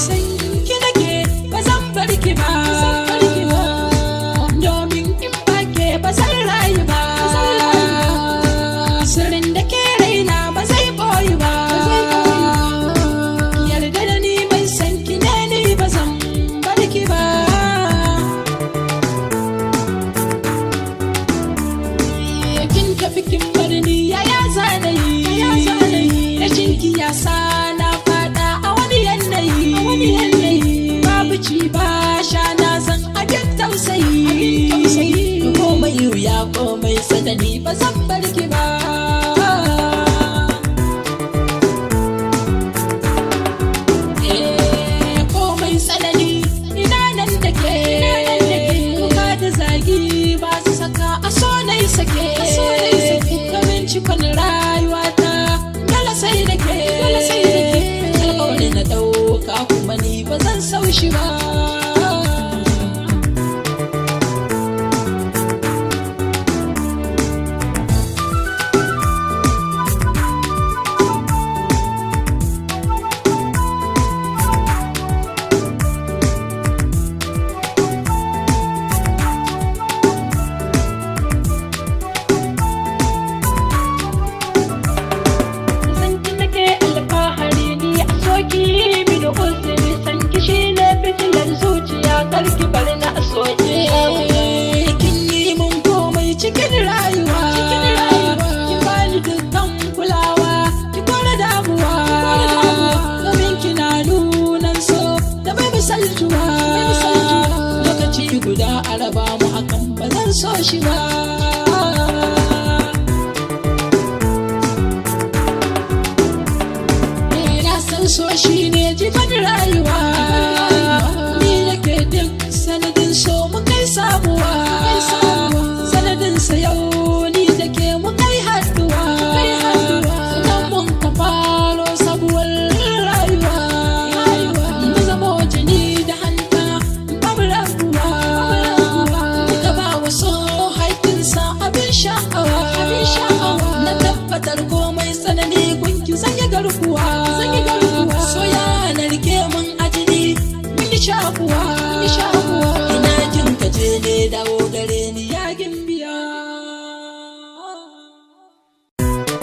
san ki nake ba zan bar ki ba, domin in ba ke ba zan rayu ba, sirrin da ke raina ba zai boyu ba, yarda da ni mai san ki ne ni ba zan bar ki ba. Kin tafi kin bar ni yaya zanayi, rashin ki ya sa na fada a wani yanayi, babu ci ba sha na san abin tausayi, komai wuya komai sanani ba zan bar ki ba. Komai sanani ina nan da ke, kuka da zagi ba su saka a so na yi sake, kamin cikon rayuwata dole sai da ke, alƙawari na ɗauka kuma ni ba zan sau shi ba. Karki bari na soke, kin yi mun komai cikin rayuwa, ki bani dukkan kulawa, ki kore damuwa, domin kina nunan so da bai misaltuwa, lokaci guda a raba mu hakan ba zan so shi ba. Na san so shi ne jifan rayuwa, sanadin so mu kai samuwa, sanadin sa yau ni da ke mu kai haduwa, sannan mun ka faro sabuwar rayuwa, mu zama jini da hanta babu rabuwa, muka ba wa so haifinsa abin sha'awa, na tabbatar komai tsanani gunki sanya garkuwa, so ya narke mun a jini mun yi shakuwa.